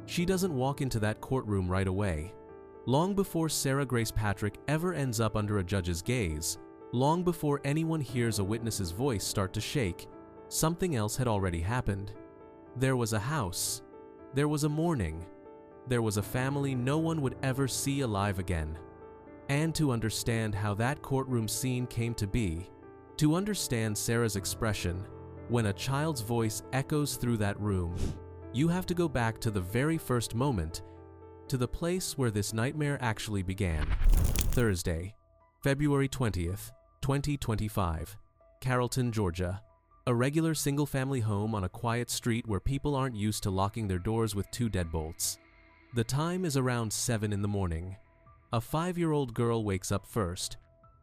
She doesn't walk into that courtroom right away. Long before Sarah Grace Patrick ever ends up under a judge's gaze, long before anyone hears a witness's voice start to shake, something else had already happened. There was a house. There was a mourning. There was a family no one would ever see alive again. And to understand how that courtroom scene came to be, to understand Sarah's expression when a child's voice echoes through that room, you have to go back to the very first moment, to the place where this nightmare actually began. Thursday, February 20th, 2025, Carrollton, Georgia. A regular single-family home on a quiet street where people aren't used to locking their doors with 2 deadbolts. The time is around 7 in the morning. A 5-year-old girl wakes up first.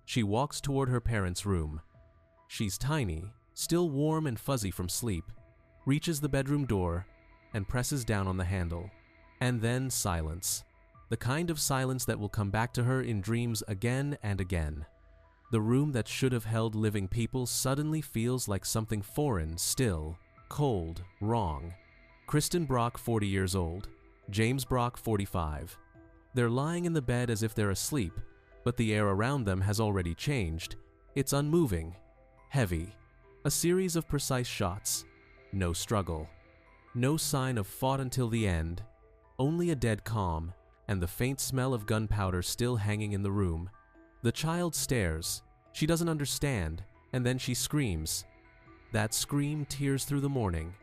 She walks toward her parents' room. She's tiny, still warm and fuzzy from sleep, reaches the bedroom door, and presses down on the handle. And then silence. The kind of silence that will come back to her in dreams again and again. The room that should have held living people suddenly feels like something foreign, still, cold, wrong. Kristen Brock, 40 years old. James Brock, 45. They're lying in the bed as if they're asleep, but the air around them has already changed. It's unmoving, heavy. A series of precise shots. No struggle. No sign of fought until the end. Only a dead calm, and the faint smell of gunpowder still hanging in the room. The child stares. She doesn't understand, and then she screams. That scream tears through the morning.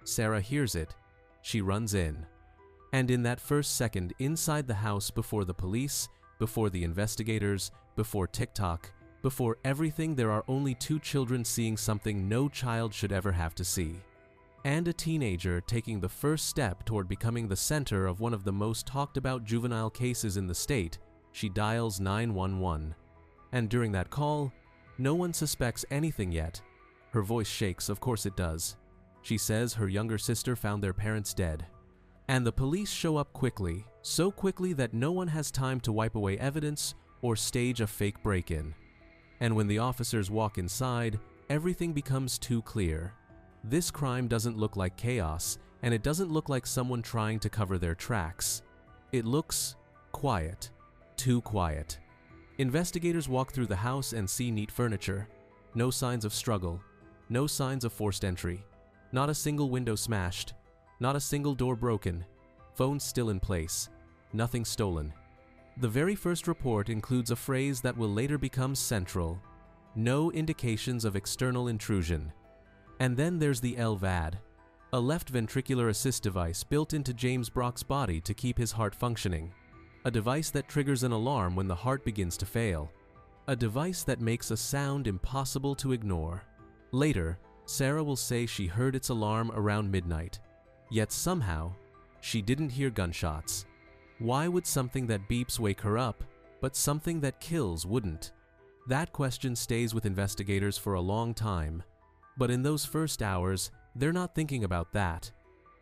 Sarah hears it. She runs in. And in that first second inside the house, before the police, before the investigators, before TikTok, before everything, there are only 2 children seeing something no child should ever have to see. And a teenager taking the first step toward becoming the center of one of the most talked about juvenile cases in the state. She dials 911. And during that call, no one suspects anything yet. Her voice shakes, of course it does. She says her younger sister found their parents dead. And the police show up quickly, so quickly that no one has time to wipe away evidence or stage a fake break-in. And when the officers walk inside, everything becomes too clear. This crime doesn't look like chaos, and it doesn't look like someone trying to cover their tracks. It looks quiet. Too quiet. Investigators walk through the house and see neat furniture. No signs of struggle. No signs of forced entry. Not a single window smashed. Not a single door broken. Phones still in place. Nothing stolen. The very first report includes a phrase that will later become central. No indications of external intrusion. And then there's the LVAD, a left ventricular assist device built into James Brock's body to keep his heart functioning. A device that triggers an alarm when the heart begins to fail. A device that makes a sound impossible to ignore. Later, Sarah will say she heard its alarm around midnight. Yet somehow, she didn't hear gunshots. Why would something that beeps wake her up, but something that kills wouldn't? That question stays with investigators for a long time. But in those first hours, they're not thinking about that.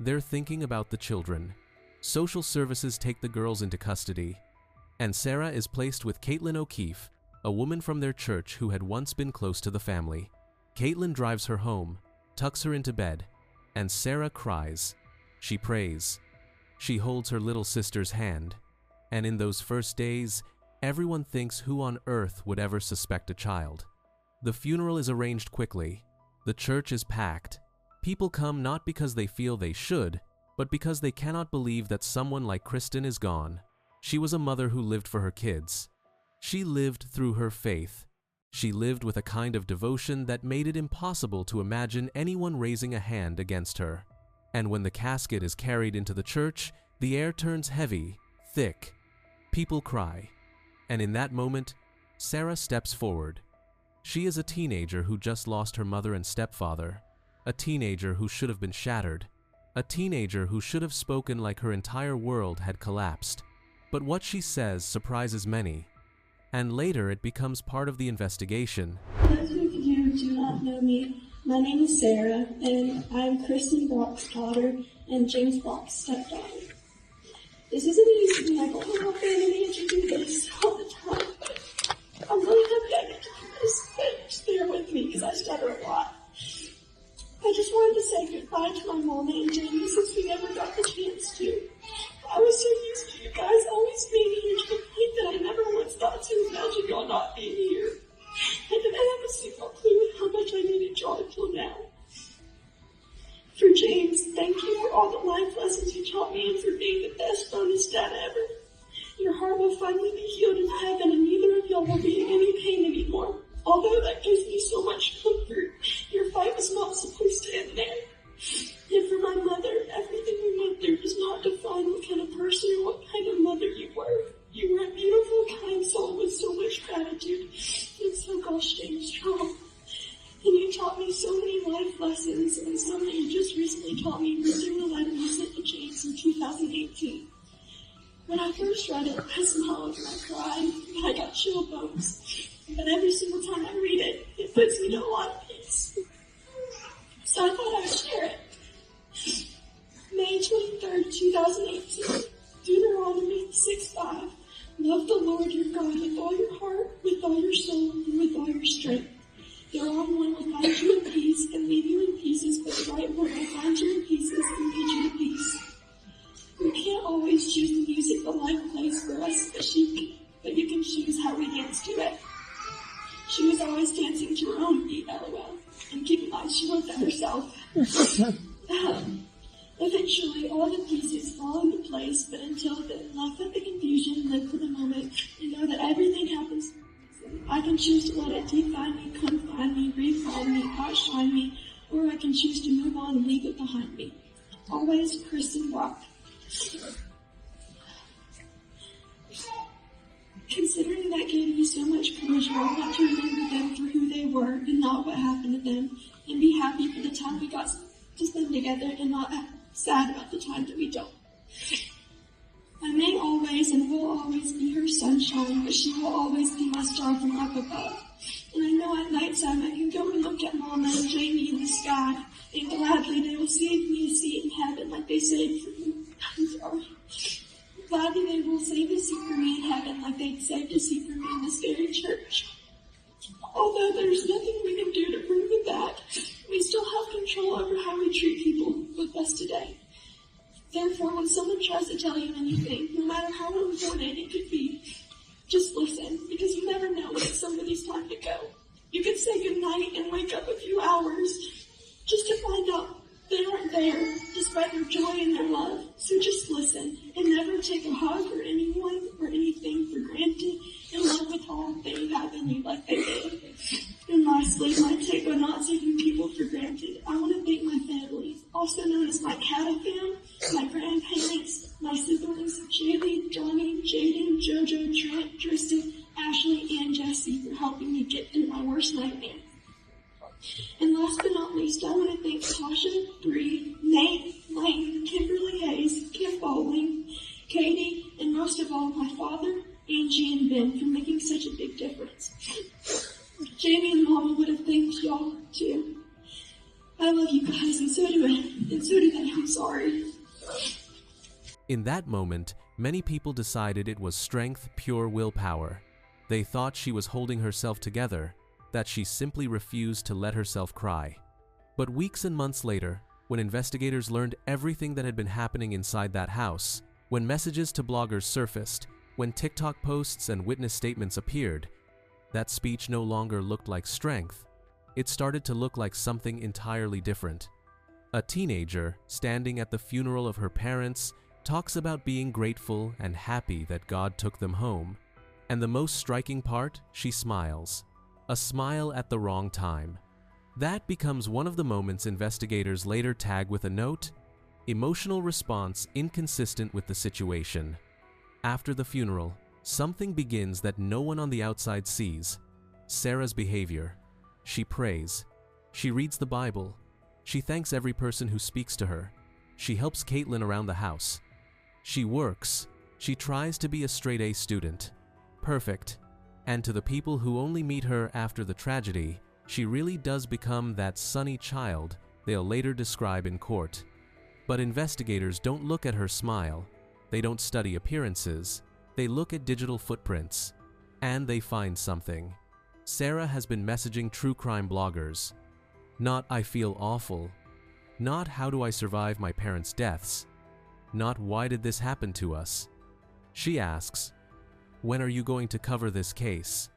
They're thinking about the children. Social services take the girls into custody, and Sarah is placed with Caitlin O'Keefe, a woman from their church who had once been close to the family. Caitlin drives her home, tucks her into bed, and Sarah cries. She prays. She holds her little sister's hand, and in those first days, everyone thinks who on earth would ever suspect a child. The funeral is arranged quickly. The church is packed. People come not because they feel they should, but because they cannot believe that someone like Kristen is gone. She was a mother who lived for her kids. She lived through her faith. She lived with a kind of devotion that made it impossible to imagine anyone raising a hand against her. And when the casket is carried into the church, the air turns heavy, thick. People cry. And in that moment, Sarah steps forward. She is a teenager who just lost her mother and stepfather. A teenager who should have been shattered. A teenager who should have spoken like her entire world had collapsed. But what she says surprises many. And later it becomes part of the investigation. Those of you do not know me, my name is Sarah, and I'm Kristen Brock's daughter and James Brock's stepdaughter. This isn't easy. I don't know if anybody to do this all the time. I'm really happy I get to do this, but just bear with me because I stutter a lot. I just wanted to say goodbye to my mom and Jamie since we never got the chance to. taught me and for being the best bonus dad ever. Your heart will finally be healed in heaven, and neither of y'all will be in any pain anymore. Although that gives me so much comfort, your fight was not supposed to end there. And for my mother, everything we went through does not define what kind of person or what kind of mother you were. You were a beautiful, kind soul with so much gratitude and so gosh dang strong. And you taught me so many life lessons, and some that you just recently taught me through a letter you sent to James in 2018. When I first read it, I smiled and I cried, and I got chill bumps. But every single time I read it, it puts me to a lot of peace. So I thought I would share it. May 23rd, 2018. Deuteronomy 6:5. Love the Lord your God with all your heart, with all your soul, and with all your strength. The wrong one will find you in peace and leave you in pieces, but the right one will find you in pieces and lead you to peace. We can't always choose the music that life plays for us, but you can choose how we dance to it. She was always dancing to her own beat, LOL. And keep in mind, she wrote that herself. Eventually, all the pieces fall into place, but until then, laugh at the confusion, live for the moment, and know that everything happens. I can choose to let it define me, confine me, refine me, outshine me, or I can choose to move on and leave it behind me. Always, Kristen Brock. Considering that gave me so much closure, I want to remember them for who they were and not what happened to them, and be happy for the time we got to spend together and not sad about the time that we don't. I may always and will always be her sunshine, but she will always be my star from up above. And I know at nighttime I can go and look at Mama and Jamie in the sky, and gladly they will save me a seat in heaven like they saved for me. I'm sorry. Gladly they will save a seat for me in heaven like they saved a seat for me in this very church. Although there's nothing we can do to bring them back, we still have control over how we treat people with us today. Therefore, when someone tries to tell you anything, no matter how important it could be, just listen, because you never know when it's somebody's time to go. You could say goodnight and wake up a few hours just to find out they aren't there, despite their joy and their love. So just listen, and never take a hug or anyone or anything for granted, and love with all they have in you like they did. And lastly, my take on not taking people for granted. I want to thank my family, also known as my cattle fam, my grandparents, my siblings, Jaylee, Johnny, Jaden, Jojo, Trent, Tristan, Ashley, and Jesse for helping me get through my worst nightmare. And last but not least, I want to thank Tasha, Bree, Nate, Lane, Kimberly Hayes, Kim Bowling, Katie, and most of all, my father, Angie, and Ben for making such a big difference. Jamie and Mama would have thanked y'all, too. I love you guys, and so do I. And so do they. I'm sorry. In that moment, many people decided it was strength, pure willpower. They thought she was holding herself together, that she simply refused to let herself cry. But weeks and months later, when investigators learned everything that had been happening inside that house, when messages to bloggers surfaced, when TikTok posts and witness statements appeared, that speech no longer looked like strength. It started to look like something entirely different. A teenager, standing at the funeral of her parents, talks about being grateful and happy that God took them home. And the most striking part, she smiles. A smile at the wrong time. That becomes one of the moments investigators later tag with a note, emotional response inconsistent with the situation. After the funeral, something begins that no one on the outside sees. Sarah's behavior. She prays. She reads the Bible. She thanks every person who speaks to her. She helps Caitlin around the house. She works. She tries to be a straight-A student. Perfect. And to the people who only meet her after the tragedy, she really does become that sunny child they'll later describe in court. But investigators don't look at her smile. They don't study appearances. They look at digital footprints. And they find something. Sarah has been messaging true crime bloggers. Not "I feel awful." Not "How do I survive my parents' deaths?" Not "Why did this happen to us?" She asks, "When are you going to cover this case?"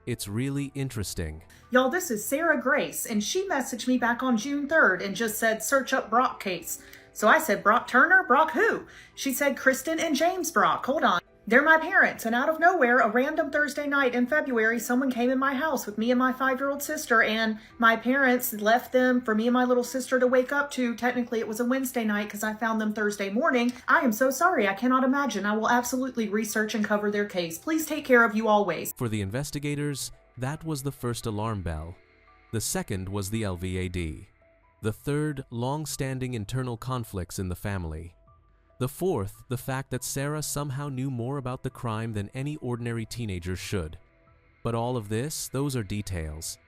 It's really interesting. Y'all, this is Sarah Grace, and she messaged me back on June 3rd and just said, search up Brock case. So I said, Brock Turner? Brock who? She said, Kristen and James Brock. Hold on. They're my parents. And out of nowhere, a random Thursday night in February, someone came in my house with me and my 5-year-old sister, and my parents left them for me and my little sister to wake up to. Technically, it was a Wednesday night because I found them Thursday morning. I am so sorry. I cannot imagine. I will absolutely research and cover their case. Please take care of you always. For the investigators, that was the first alarm bell. The second was the LVAD. The third, long-standing internal conflicts in the family. The fourth, the fact that Sarah somehow knew more about the crime than any ordinary teenager should. But all of this, those are details.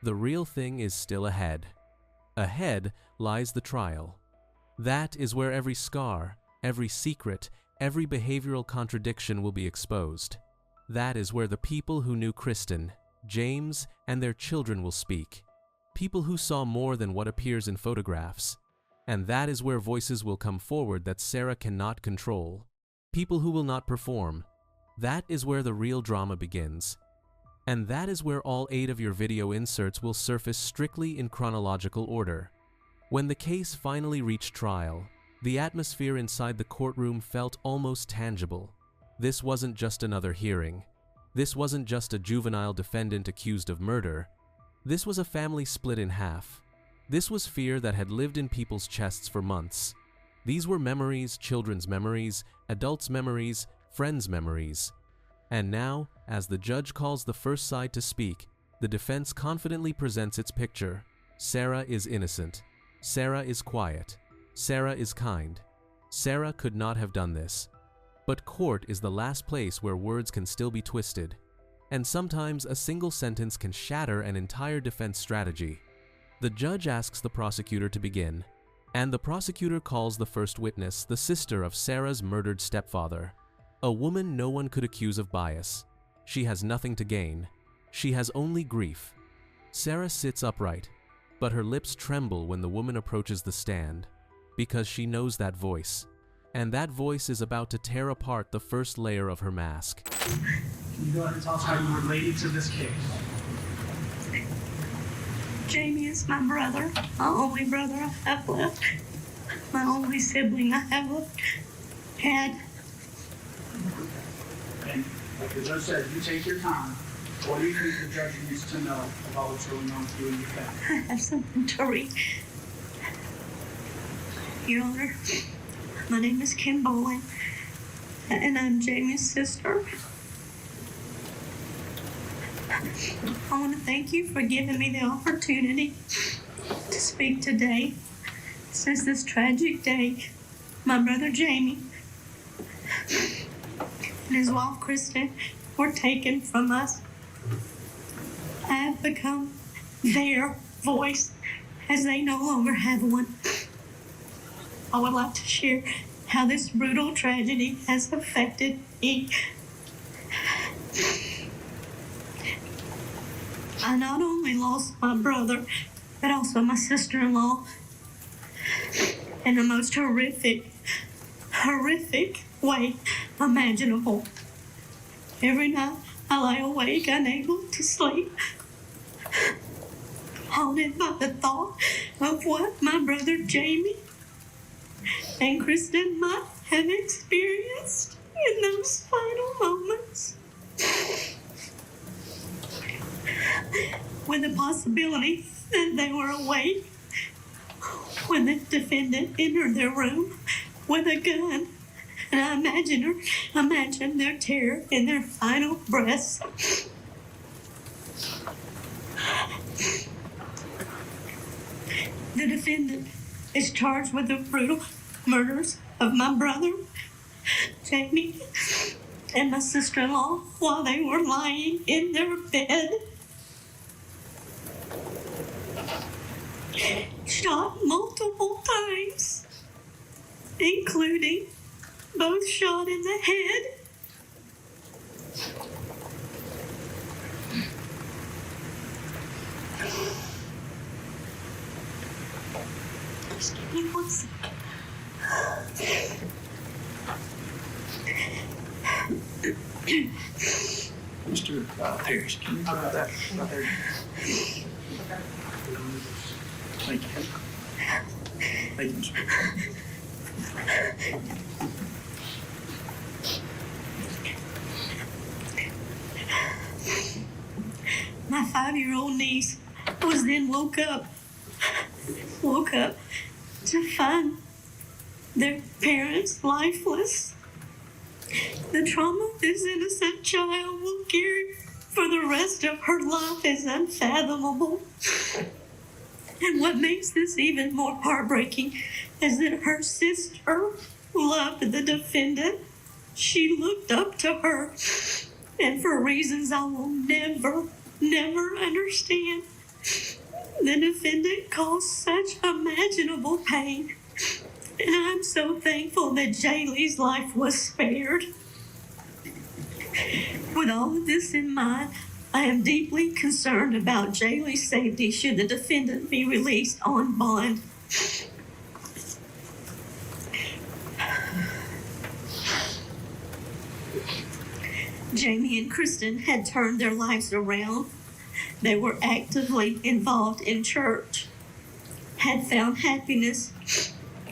The real thing is still ahead. Ahead lies the trial. That is where every scar, every secret, every behavioral contradiction will be exposed. That is where the people who knew Kristen, James, and their children will speak. People who saw more than what appears in photographs. And that is where voices will come forward that Sarah cannot control. People who will not perform. That is where the real drama begins. And that is where all 8 of your video inserts will surface strictly in chronological order. When the case finally reached trial, the atmosphere inside the courtroom felt almost tangible. This wasn't just another hearing. This wasn't just a juvenile defendant accused of murder. This was a family split in half. This was fear that had lived in people's chests for months. These were memories, children's memories, adults' memories, friends' memories. And now, as the judge calls the first side to speak, the defense confidently presents its picture. Sarah is innocent. Sarah is quiet. Sarah is kind. Sarah could not have done this. But court is the last place where words can still be twisted. And sometimes a single sentence can shatter an entire defense strategy. The judge asks the prosecutor to begin, and the prosecutor calls the first witness the sister of Sarah's murdered stepfather, a woman no one could accuse of bias. She has nothing to gain. She has only grief. Sarah sits upright, but her lips tremble when the woman approaches the stand, because she knows that voice, and that voice is about to tear apart the first layer of her mask. Can you go ahead and tell us how you related to this case? Jamie is my brother, my only brother I have left, my only sibling I have left. Had. And like the judge said, you take your time. What do you think the judge needs to know about what's going on with you and your family? I have something to read. Your Honor, my name is Kim Bowling, and I'm Jamie's sister. I want to thank you for giving me the opportunity to speak today. Since this tragic day, my brother Jamie and his wife Kristen were taken from us. I have become their voice as they no longer have one. I would like to share how this brutal tragedy has affected me. I not only lost my brother, but also my sister-in-law in the most horrific way imaginable. Every night I lie awake, unable to sleep, haunted by the thought of what my brother Jamie and Kristen might have experienced in those final moments. With the possibility that they were awake when the defendant entered their room with a gun, and I imagine their terror in their final breaths. The defendant is charged with the brutal murders of my brother, Jamie, and my sister-in-law while they were lying in their bed. Shot multiple times, including both shot in the head. Just give me 1 second. Mr. Parrish, can you talk about that? Thank you. Thank you, Mr. My 5-year-old niece was then woke up to find their parents lifeless. The trauma this innocent child will carry for the rest of her life is unfathomable. And what makes this even more heartbreaking is that her sister loved the defendant. She looked up to her, and for reasons I will never understand, the defendant caused such imaginable pain. And I'm so thankful that Jaylee's life was spared. With all of this in mind, I am deeply concerned about Jaylee's safety should the defendant be released on bond. Jamie and Kristen had turned their lives around. They were actively involved in church, had found happiness,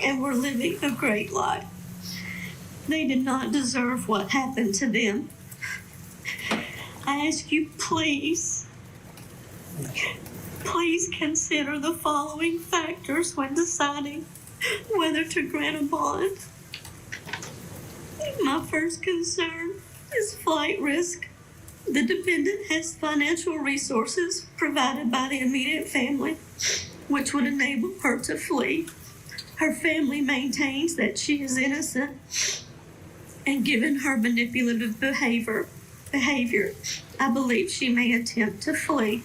and were living a great life. They did not deserve what happened to them. I ask you, please consider the following factors when deciding whether to grant a bond. My first concern is flight risk. The defendant has financial resources provided by the immediate family, which would enable her to flee. Her family maintains that she is innocent, and given her manipulative behavior, I believe she may attempt to flee.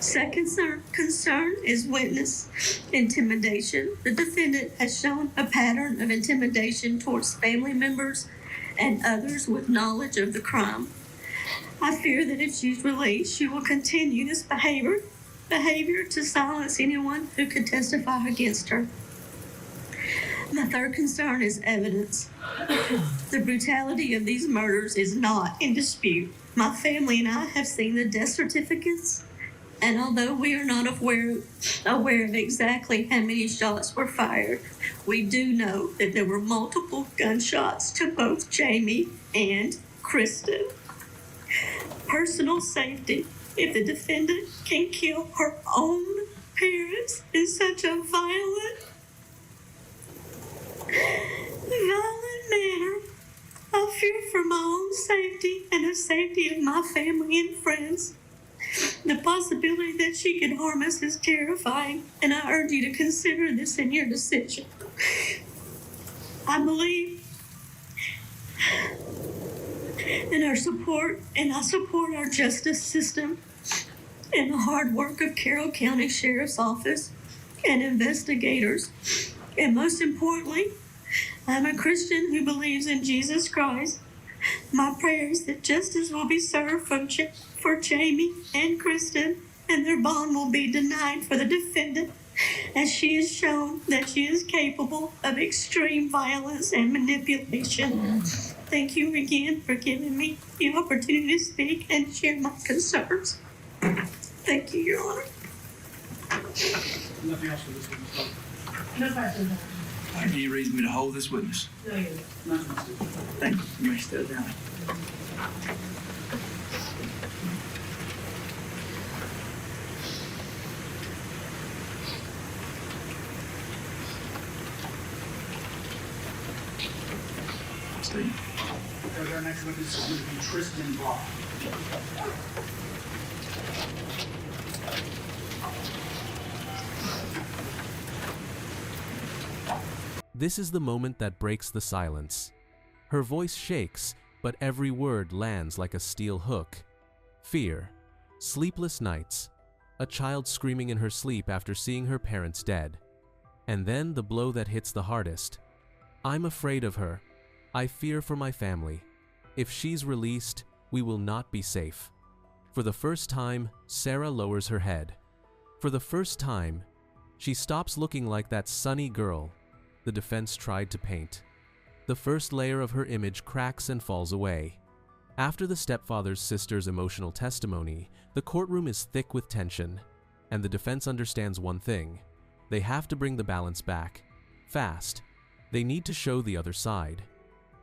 Second concern is witness intimidation. The defendant has shown a pattern of intimidation towards family members and others with knowledge of the crime. I fear that if she's released, she will continue this behavior to silence anyone who could testify against her. My third concern is evidence. The brutality of these murders is not in dispute. My family and I have seen the death certificates, and although we are not aware of exactly how many shots were fired, we do know that there were multiple gunshots to both Jamie and Kristen. Personal safety. If the defendant can kill her own parents in such a violent manner, I fear for my own safety and the safety of my family and friends. The possibility that she could harm us is terrifying, and I urge you to consider this in your decision. I believe in our support, and I support our justice system and the hard work of Carroll County Sheriff's Office and investigators. And most importantly, I'm a Christian who believes in Jesus Christ. My prayer is that justice will be served for Jamie and Kristen, and their bond will be denied for the defendant, as she has shown that she is capable of extreme violence and manipulation. Thank you again for giving me the opportunity to speak and share my concerns. Thank you, Your Honor. Nothing else for this witness? No questions. Any reason me to hold this witness? No, you don't. Nothing else. Thank you. You may step down. Steve. Our next witness is going to be Tristan Brock. This is the moment that breaks the silence. Her voice shakes, but every word lands like a steel hook. Fear, sleepless nights, a child screaming in her sleep after seeing her parents dead. And then the blow that hits the hardest. I'm afraid of her. I fear for my family. If she's released, we will not be safe. For the first time, Sarah lowers her head. For the first time, she stops looking like that sunny girl the defense tried to paint. The first layer of her image cracks and falls away. After the stepfather's sister's emotional testimony, the courtroom is thick with tension, and the defense understands one thing: they have to bring the balance back, fast. They need to show the other side.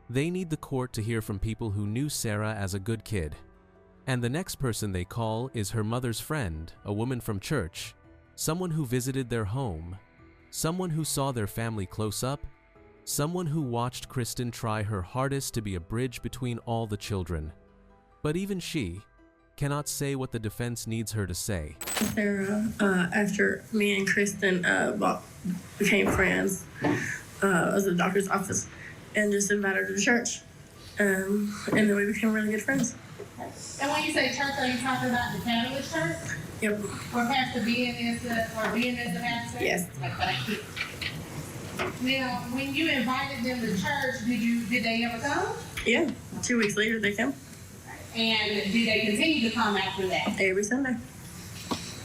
They need the court to hear from people who knew Sarah as a good kid. And the next person they call is her mother's friend, a woman from church, someone who visited their home, someone who saw their family close up, someone who watched Kristen try her hardest to be a bridge between all the children. But even she cannot say what the defense needs her to say. Sarah, after me and Kristen became friends, I was at the doctor's office and just invited her to church. And then we became really good friends. And when you say church, are you talking about the Catholic church? Yep. Where Pastor Ben is the pastor? Yes. Now, when you invited them to church, did they ever come? Yeah. 2 weeks later, they come. And did they continue to come after that? Every Sunday.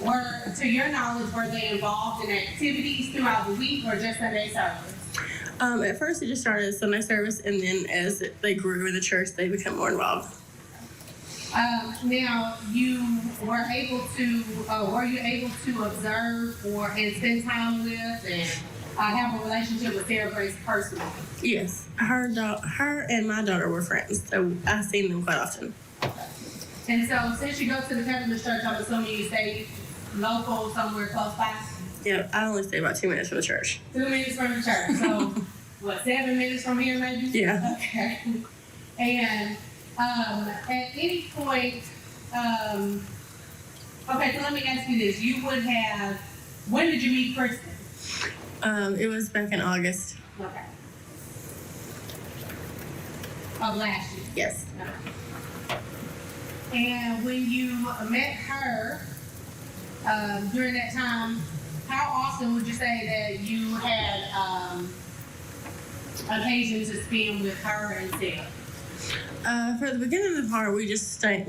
To your knowledge, were they involved in activities throughout the week or just Sunday service? At first, it just started as Sunday service, and then as they grew in the church, they became more involved. Now, you were you able to observe and spend time with and have a relationship with Sarah Grace personally? Yes. Her and my daughter were friends, so I've seen them quite often. And so, since you go to the Catholic church, I'm assuming you stay local, somewhere close by? Yeah, I only stay about 2 minutes from the church. 2 minutes from the church. So, 7 minutes from here, maybe? Yeah. Okay. And at any point, okay, so let me ask you this. When did you meet Kristen? It was back in August. Okay. Of last year? Yes. Okay. And when you met her, during that time, how often would you say that you had occasion to spend with her and Sarah? For the beginning of the part, we just stayed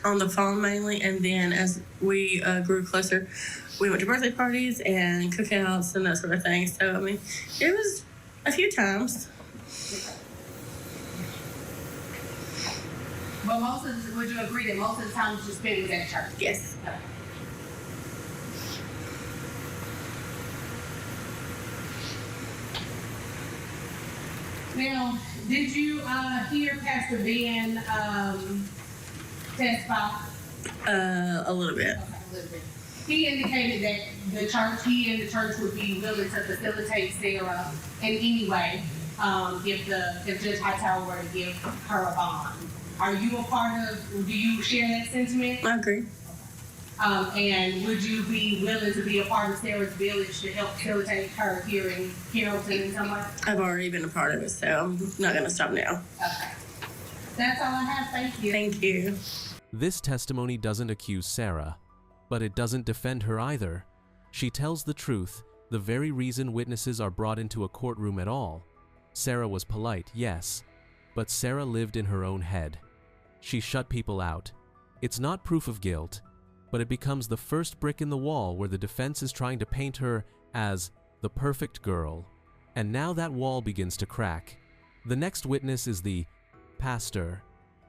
on the phone mainly, and then as we grew closer, we went to birthday parties and cookouts and that sort of thing. So, I mean, it was a few times. But would you agree that most of the time you spent was at church? Yes. Okay. Now, did you hear Pastor Ben testify? A little bit. Okay, a little bit. He indicated that he and the church would be willing to facilitate Sarah in any way if Judge Hightower were to give her a bond. Do you share that sentiment? I agree. And would you be willing to be a part of Sarah's village to help facilitate her here in Carrollton in some way? I've already been a part of it, so I'm not going to stop now. Okay. That's all I have. Thank you. Thank you. This testimony doesn't accuse Sarah, but it doesn't defend her either. She tells the truth, the very reason witnesses are brought into a courtroom at all. Sarah was polite, yes, but Sarah lived in her own head. She shut people out. It's not proof of guilt, but it becomes the first brick in the wall where the defense is trying to paint her as the perfect girl. And now that wall begins to crack. The next witness is the pastor.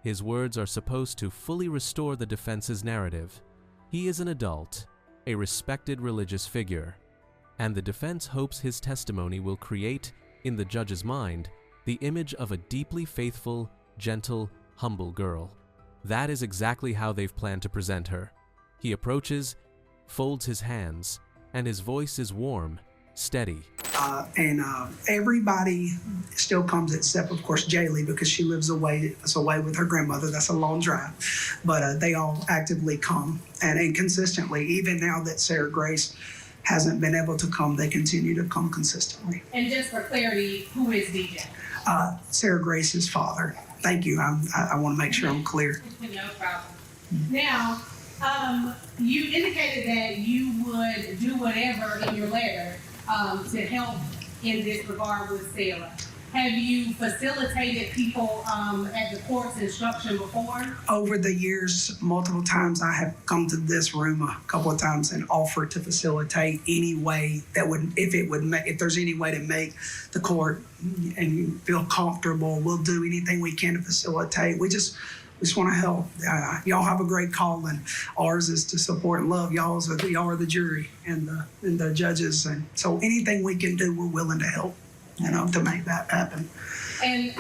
His words are supposed to fully restore the defense's narrative. He is an adult, a respected religious figure, and the defense hopes his testimony will create, in the judge's mind, the image of a deeply faithful, gentle, humble girl. That is exactly how they've planned to present her. He approaches, folds his hands, and his voice is warm, steady. Everybody still comes except, of course, Jaylee, because she lives away with her grandmother. That's a long drive. But they all actively come and consistently. Even now that Sarah Grace hasn't been able to come, they continue to come consistently. And just for clarity, who is DJ? Sarah Grace's father. Thank you. I want to make sure I'm clear. No problem. Now, you indicated that you would do whatever in your letter to help in this regard with Sarah. Have you facilitated people at the court's instruction before? Over the years, multiple times I have come to this room a couple of times and offered to facilitate any way that would, if there's any way to make the court and you feel comfortable, we'll do anything we can to facilitate. We just want to help. Y'all have a great call, and ours is to support and love. Y'all are the jury and the judges, and so anything we can do, we're willing to help. to make that happen. And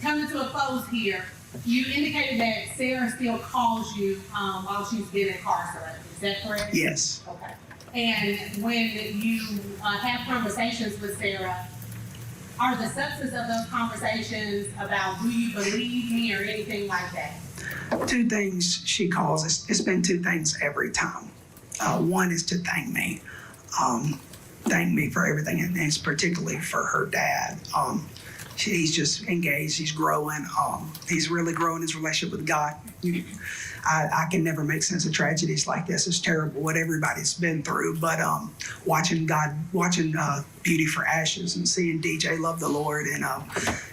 coming to a close here, you indicated that Sarah still calls you while she's been incarcerated. Is that correct? Yes. Okay. And when you have conversations with Sarah, are the substance of those conversations about do you believe me or anything like that? Two things she calls. It's been two things every time. One is to thank me. Thank me for everything, and it's particularly for her dad. He's just engaged. He's growing. He's really growing his relationship with God. I can never make sense of tragedies like this. It's terrible what everybody's been through. But watching Beauty for Ashes and seeing DJ love the Lord and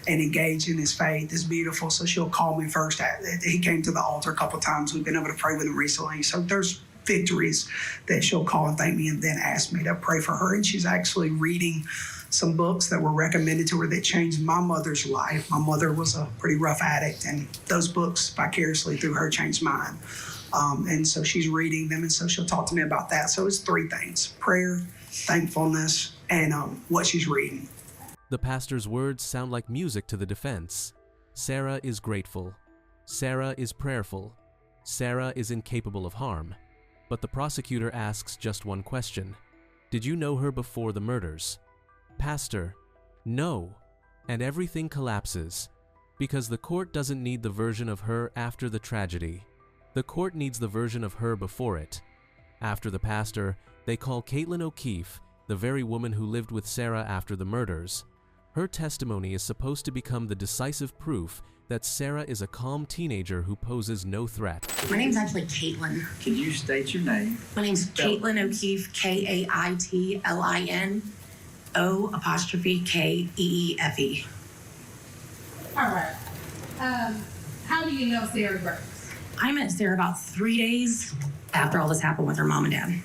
engage in his faith is beautiful. So she'll call me first. He came to the altar a couple of times. We've been able to pray with him recently. So there's victories that she'll call and thank me and then ask me to pray for her. And she's actually reading some books that were recommended to her that changed my mother's life. My mother was a pretty rough addict, and those books vicariously through her changed mine. And so she's reading them, and so she'll talk to me about that. So it's three things: prayer, thankfulness, and what she's reading. The pastor's words sound like music to the defense. Sarah is grateful. Sarah is prayerful. Sarah is incapable of harm. But the prosecutor asks just one question. Did you know her before the murders? Pastor, no. And everything collapses. Because the court doesn't need the version of her after the tragedy. The court needs the version of her before it. After the pastor, they call Caitlin O'Keefe, the very woman who lived with Sarah after the murders. Her testimony is supposed to become the decisive proof that Sarah is a calm teenager who poses no threat. My name's actually Caitlin. Can you state your name? My name's Caitlin O'Keefe, Kaitlin, O''Keefe. All right. How do you know Sarah Grace? I met Sarah about 3 days after all this happened with her mom and dad.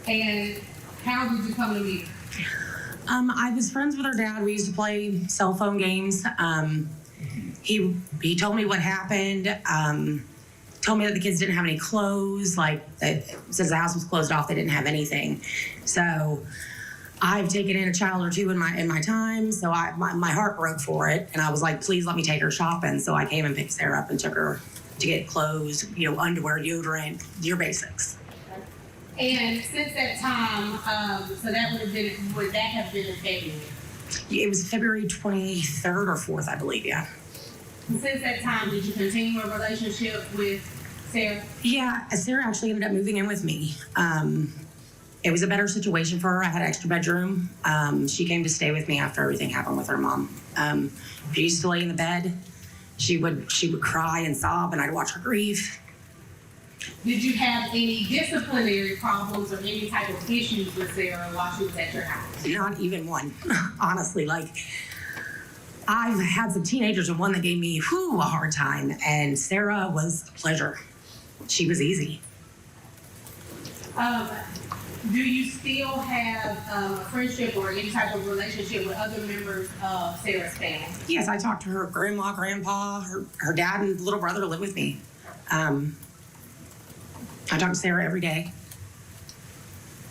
And how did you come to meet her? I was friends with her dad. We used to play cell phone games. He told me what happened. Told me that the kids didn't have any clothes. Since the house was closed off, they didn't have anything. So I've taken in a child or two in my time. So my heart broke for it, and I was like, please let me take her shopping. So I came and picked Sarah up and took her to get clothes, underwear, deodorant, your basics. And since that time, so that would that have been in February? It was February 23rd or 4th, I believe, yeah. Since that time, did you continue a relationship with Sarah? Yeah, Sarah actually ended up moving in with me. It was a better situation for her. I had an extra bedroom. She came to stay with me after everything happened with her mom. She used to lay in the bed. She would cry and sob, and I'd watch her grieve. Did you have any disciplinary problems or any type of issues with Sarah while she was at your house? Not even one, honestly. I've had some teenagers and one that gave me a hard time, and Sarah was a pleasure. She was easy. Do you still have a friendship or any type of relationship with other members of Sarah's family? Yes, I talked to her grandma, grandpa, her dad, and little brother live with me. I talk to Sarah every day.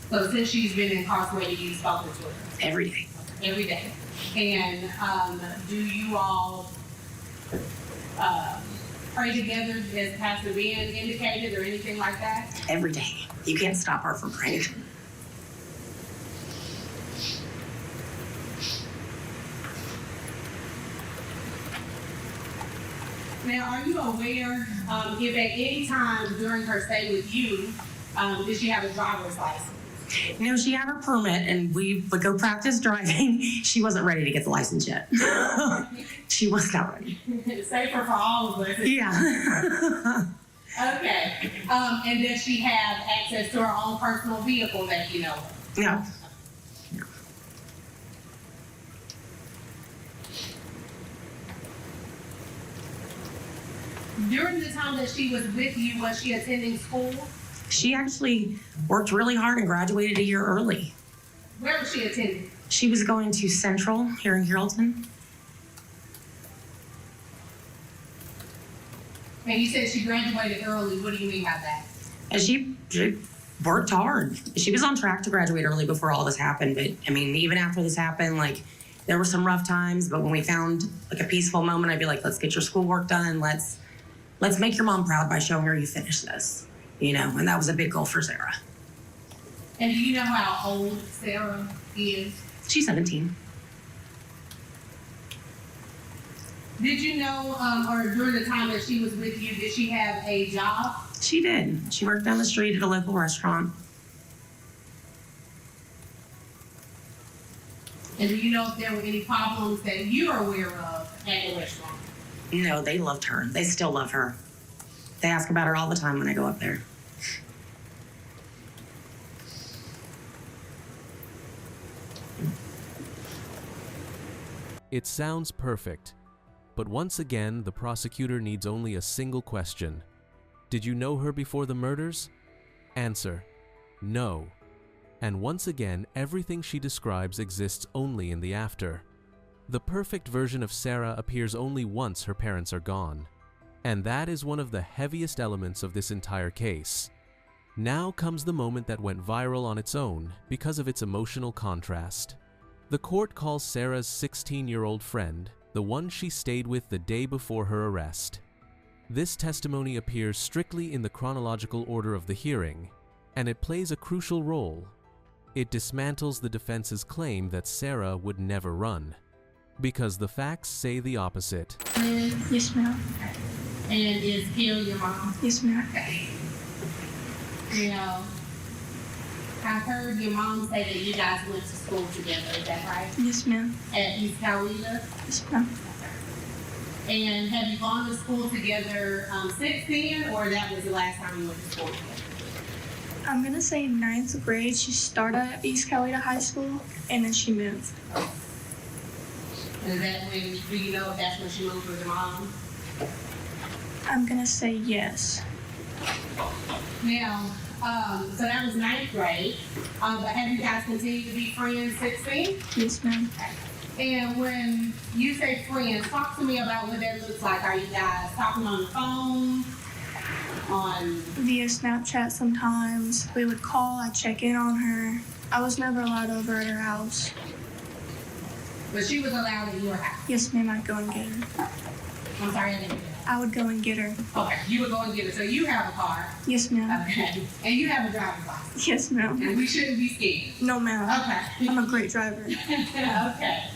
So since she's been incarcerated, you've spoken to her? Every day. Every day. And do you all pray together as Pastor Ben indicated or anything like that? Every day. You can't stop her from praying. Now, are you aware if at any time during her stay with you, did she have a driver's license? No, she had her permit, and we would go practice driving. She wasn't ready to get the license yet. She was not ready. Safer for all of us. Yeah. Okay. And does she have access to her own personal vehicle that you know of? No. During the time that she was with you, was she attending school? She actually worked really hard and graduated a year early. Where was she attending? She was going to Central here in Carrollton. And you said she graduated early. What do you mean by that? And she worked hard. She was on track to graduate early before all this happened. But I mean, even after this happened, like there were some rough times. But when we found like a peaceful moment, I'd be like, let's get your schoolwork done. Let's make your mom proud by showing her you finished this. You know, and that was a big goal for Sarah. And do you know how old Sarah is? She's 17. Did you know, or during the time that she was with you, did she have a job? She did. She worked down the street at a local restaurant. And do you know if there were any problems that you are aware of at the restaurant? No, they loved her. They still love her. They ask about her all the time when I go up there. It sounds perfect, but once again, the prosecutor needs only a single question. Did you know her before the murders? Answer: no. And once again, everything she describes exists only in the after. The perfect version of Sarah appears only once her parents are gone. And that is one of the heaviest elements of this entire case. Now comes the moment that went viral on its own because of its emotional contrast. The court calls Sarah's 16-year-old friend, the one she stayed with the day before her arrest. This testimony appears strictly in the chronological order of the hearing, and it plays a crucial role. It dismantles the defense's claim that Sarah would never run, because the facts say the opposite. Yes, ma'am. And is Gail your mom? Yes, ma'am. Okay. Now, I heard your mom say that you guys went to school together, is that right? Yes, ma'am. At East Coweta? Yes, ma'am. And have you gone to school together since then, or that was the last time you went to school together? I'm gonna say 9th grade. She started at East Coweta High School, and then she moved. Is that when, do you know if that's when she moved with your mom? I'm gonna say yes. Now, so that was 9th grade, but have you guys continued to be friends since then? Yes, ma'am. And when you say friends, talk to me about what that looks like. Are you guys talking on the phone? Via Snapchat sometimes. We would call, I'd check in on her. I was never allowed over at her house. But she was allowed at your house? Yes, ma'am, I'd go and get her. I'm sorry, I didn't get that. I would go and get her. Okay, you would go and get her. So you have a car. Yes, ma'am. Okay. And you have a driver's license. Yes, ma'am. And we shouldn't be scared. No, ma'am. Okay. I'm a great driver. Okay.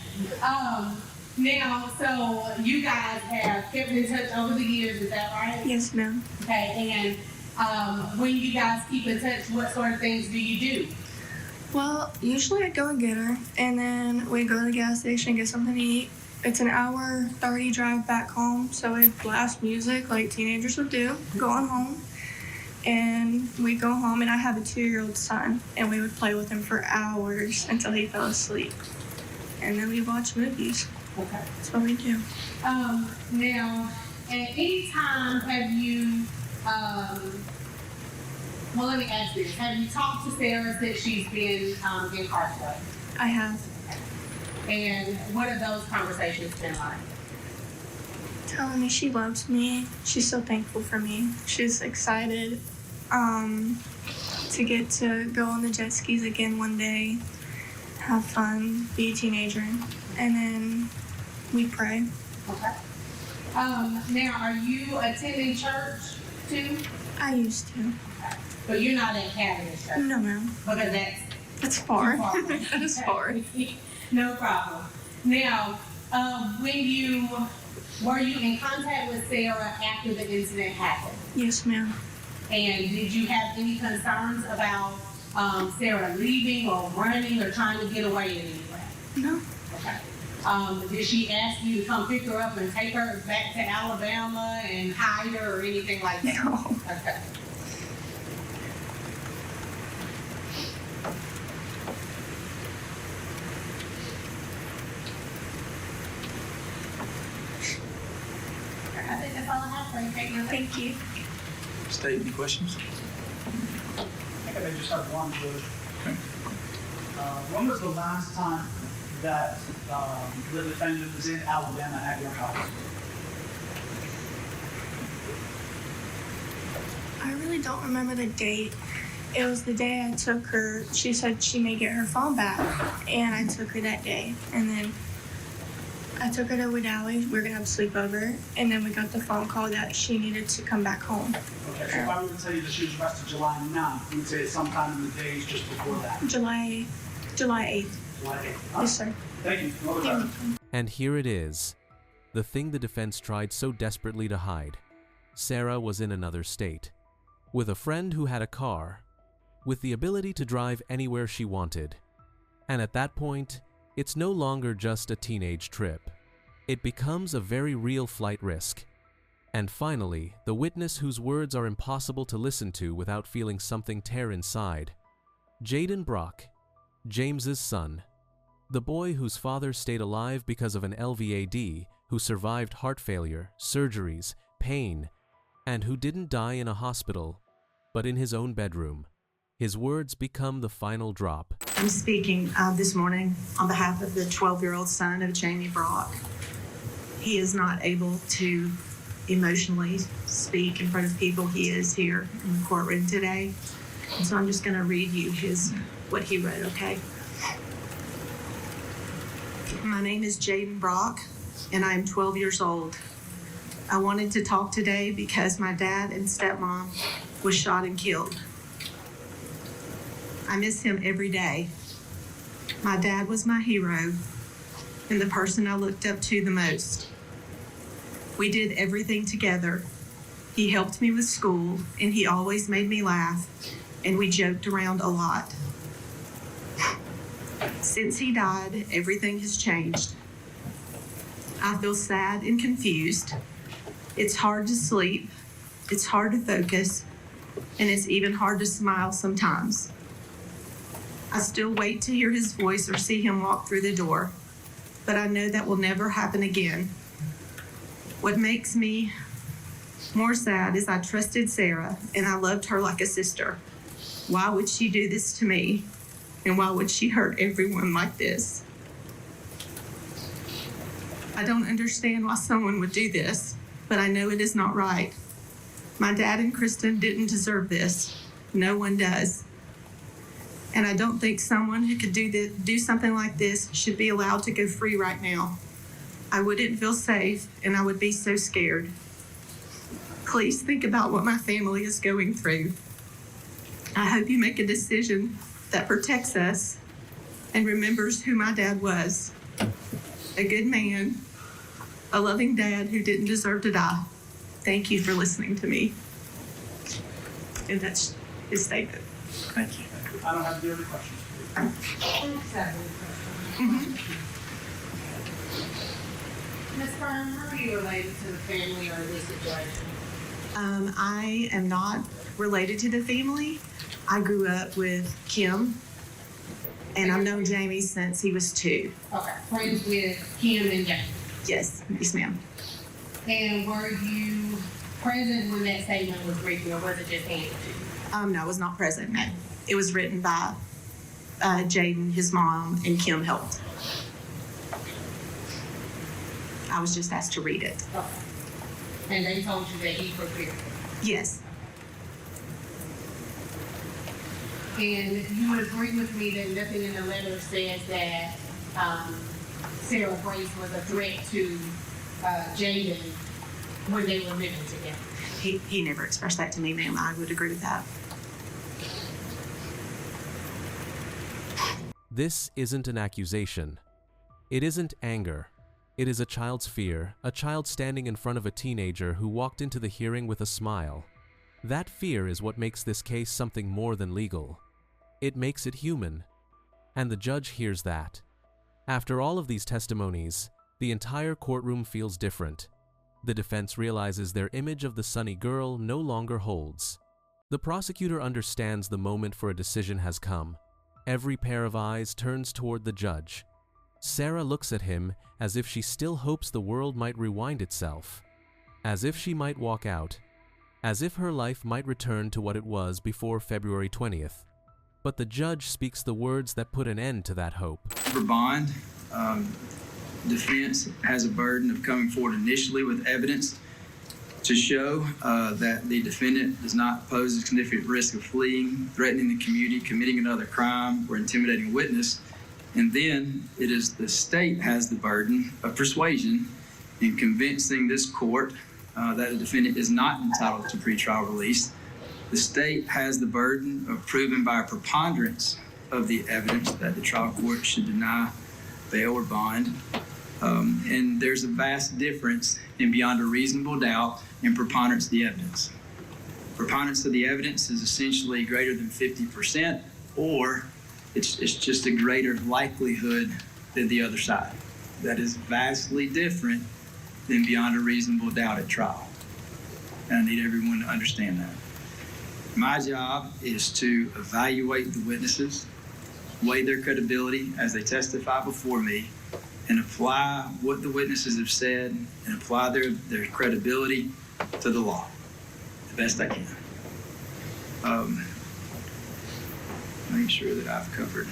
Now, so you guys have kept in touch over the years, is that right? Yes, ma'am. Okay, and when you guys keep in touch, what sort of things do you do? Well, usually I'd go and get her, and then we'd go to the gas station and get something to eat. It's an hour 30 drive back home, so we'd blast music like teenagers would do, going home. And we'd go home, and I have a 2-year-old son, and we would play with him for hours until he fell asleep. And then we'd watch movies. Okay. That's what we do. Now, at any time have you, well, let me ask this. Have you talked to Sarah since she's been incarcerated? I have. And what have those conversations been like? Telling me she loves me. She's so thankful for me. She's excited to get to go on the jet skis again one day, have fun, be a teenager, and then we pray. Okay. Now, are you attending church too? I used to. Okay. But you're not at Catholic church? No, ma'am. Because That's far. too far. That is far. No problem. Now, were you in contact with Sarah after the incident happened? Yes, ma'am. And did you have any concerns about Sarah leaving or running or trying to get away in any way? No. Okay. Did she ask you to come pick her up and take her back to Alabama and hide her or anything like that? No. Okay. I think that's all I have for you. Thank you. State, any questions? I think I just have one question. Okay. When was the last time that the defendant was in Alabama at your house? I really don't remember the date. It was the day I took her. She said she may get her phone back, and I took her that day. And then I took her to Wedowee. We were gonna have a sleepover, and then we got the phone call that she needed to come back home. Okay, so if I were to tell you that she was arrested July 9th, you would say sometime in the days just before that. July 8th. July 8th. Yes, sir. Thank you. No You're other welcome. And here it is. The thing the defense tried so desperately to hide. Sarah was in another state, with a friend who had a car, with the ability to drive anywhere she wanted. And at that point, it's no longer just a teenage trip. It becomes a very real flight risk. And finally, the witness whose words are impossible to listen to without feeling something tear inside. Jaden Brock, James's son, the boy whose father stayed alive because of an LVAD, who survived heart failure, surgeries, pain, and who didn't die in a hospital, but in his own bedroom. His words become the final drop. I'm speaking this morning on behalf of the 12-year-old son of Jamie Brock. He is not able to emotionally speak in front of people. He is here in the courtroom today. And so I'm just going to read you what he wrote, okay? My name is Jaden Brock, and I am 12 years old. I wanted to talk today because my dad and stepmom was shot and killed. I miss him every day. My dad was my hero and the person I looked up to the most. We did everything together. He helped me with school, and he always made me laugh, and we joked around a lot. Since he died, everything has changed. I feel sad and confused. It's hard to sleep, it's hard to focus, and it's even hard to smile sometimes. I still wait to hear his voice or see him walk through the door, but I know that will never happen again. What makes me more sad is I trusted Sarah and I loved her like a sister. Why would she do this to me? And why would she hurt everyone like this? I don't understand why someone would do this, but I know it is not right. My dad and Kristen didn't deserve this. No one does. And I don't think someone who could do something like this should be allowed to go free right now. I wouldn't feel safe, and I would be so scared. Please think about what my family is going through. I hope you make a decision that protects us and remembers who my dad was. A good man, a loving dad who didn't deserve to die. Thank you for listening to me. And that's his statement. Thank you. I don't have any other questions. Ms. Byrne, how are you related to the family or this situation? I am not related to the family. I grew up with Kim, and I've known Jamie since he was 2. Okay, friends with Kim and Jamie. Yes, ma'am. And were you present when that statement was written, or was it just handed to you? No, I was not present, no. It was written by Jaden, his mom, and Kim helped. I was just asked to read it. Okay. And they told you that he prepared it? Yes. And you would agree with me that nothing in the letter says that Sarah Grace was a threat to Jaden when they were living together? He never expressed that to me, ma'am. I would agree with that. This isn't an accusation. It isn't anger. It is a child's fear, a child standing in front of a teenager who walked into the hearing with a smile. That fear is what makes this case something more than legal. It makes it human. And the judge hears that. After all of these testimonies, the entire courtroom feels different. The defense realizes their image of the sunny girl no longer holds. The prosecutor understands the moment for a decision has come. Every pair of eyes turns toward the judge. Sarah looks at him as if she still hopes the world might rewind itself, as if she might walk out, as if her life might return to what it was before February 20th. But the judge speaks the words that put an end to that hope. For bond, defense has a burden of coming forward initially with evidence To show that the defendant does not pose a significant risk of fleeing, threatening the community, committing another crime, or intimidating a witness. And then it is the state has the burden of persuasion in convincing this court that the defendant is not entitled to pretrial release. The state has the burden of proving by a preponderance of the evidence that the trial court should deny bail or bond. And there's a vast difference in beyond a reasonable doubt and preponderance of the evidence. Preponderance of the evidence is essentially greater than 50%, or it's just a greater likelihood than the other side. That is vastly different than beyond a reasonable doubt at trial. And I need everyone to understand that. My job is to evaluate the witnesses, weigh their credibility as they testify before me, and apply what the witnesses have said and apply their credibility to the law the best I can. Make sure that I've covered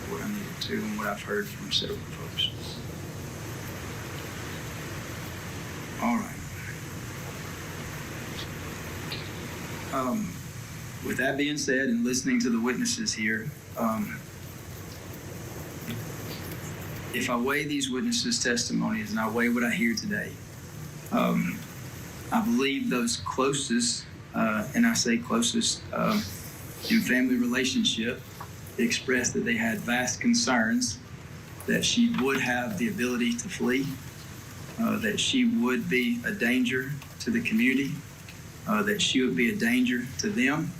what I needed to and what I've heard from several folks. All right. With that being said, and listening to the witnesses here, if I weigh these witnesses' testimonies and I weigh what I hear today, I believe those closest, and I say closest in family relationship, expressed that they had vast concerns that she would have the ability to flee, that she would be a danger to the community, that she would be a danger to them,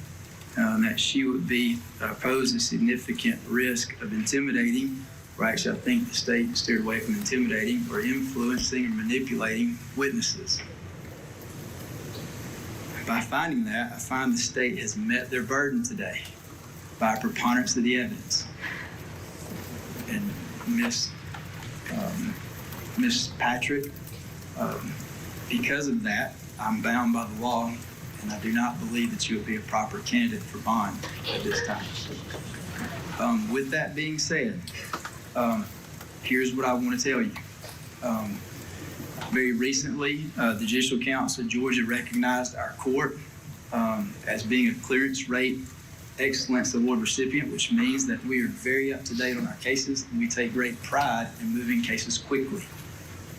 that she would pose a significant risk of intimidating, or actually I think the state steered away from intimidating or influencing or manipulating witnesses. By finding that, I find the state has met their burden today by a preponderance of the evidence. And Miss Patrick, because of that, I'm bound by the law, and I do not believe that you would be a proper candidate for bond at this time. With that being said, here's what I want to tell you. Very recently, the Judicial Council of Georgia recognized our court as being a clearance rate excellence award recipient, which means that we are very up to date on our cases and we take great pride in moving cases quickly.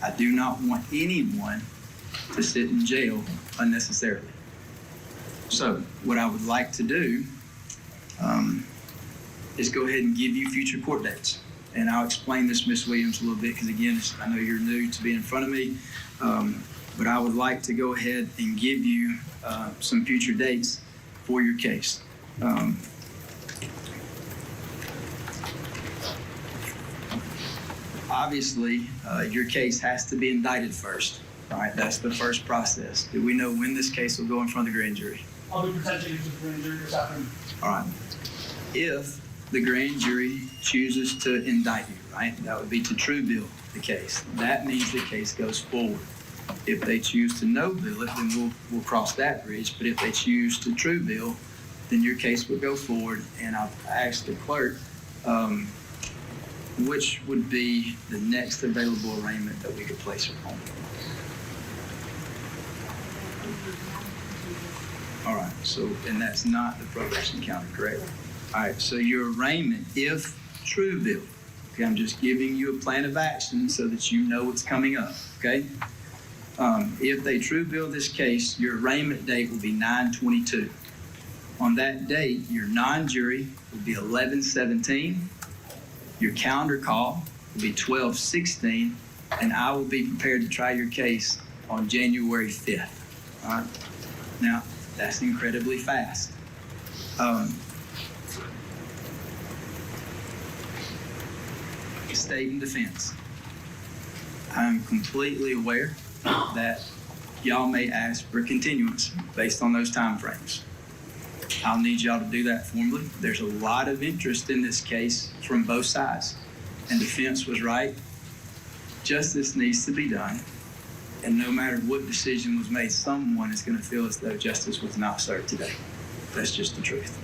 I do not want anyone to sit in jail unnecessarily. So what I would like to do is go ahead and give you future court dates. And I'll explain this, Ms. Williams, a little bit, because again, I know you're new to being in front of me, but I would like to go ahead and give you some future dates for your case. Obviously, your case has to be indicted first. All right, that's the first process. Do we know when this case will go in front of the grand jury? I'll be presenting it to the grand jury this afternoon. All right. If the grand jury chooses to indict you, right, that would be to true bill the case. That means the case goes forward. If they choose to no bill it, then we'll cross that bridge. But if they choose to true bill, then your case would go forward. And I'll ask the clerk which would be the next available arraignment that we could place her on. All right, so, and that's not the probation county, correct? All right, so your arraignment, if true bill, okay, I'm just giving you a plan of action so that you know what's coming up, okay? If they true bill this case, your arraignment date will be 9/22. On that date, your non-jury will be 11/17. Your calendar call will be 12/16, and I will be prepared to try your case on January 5th. All right? Now, that's incredibly fast. State and defense. I'm completely aware that y'all may ask for continuance based on those time frames. I'll need y'all to do that formally. There's a lot of interest in this case from both sides, and defense was right. Justice needs to be done, and no matter what decision was made, someone is going to feel as though justice was not served today. That's just the truth.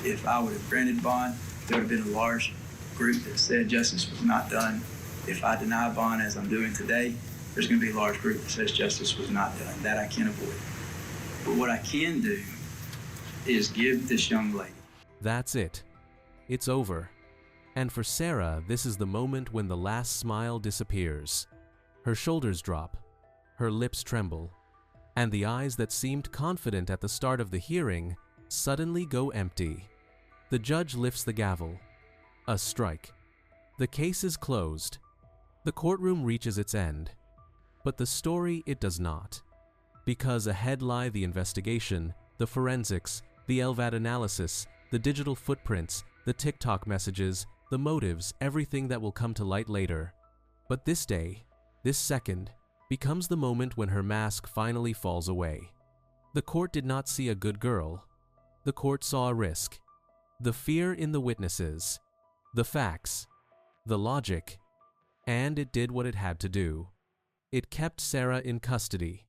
If I would have granted bond, there would have been a large group that said justice was not done. If I deny bond as I'm doing today, there's going to be a large group that says justice was not done. That I can't avoid. But what I can do is give this young lady. That's it. It's over. And for Sarah, this is the moment when the last smile disappears. Her shoulders drop, her lips tremble, and the eyes that seemed confident at the start of the hearing suddenly go empty. The judge lifts the gavel. A strike. The case is closed. The courtroom reaches its end. But the story, it does not. Because ahead lie the investigation, the forensics, the LVAD analysis, the digital footprints, the TikTok messages, the motives, everything that will come to light later. But this day, this second, becomes the moment when her mask finally falls away. The court did not see a good girl. The court saw a risk. The fear in the witnesses, the facts, the logic, and it did what it had to do. It kept Sarah in custody,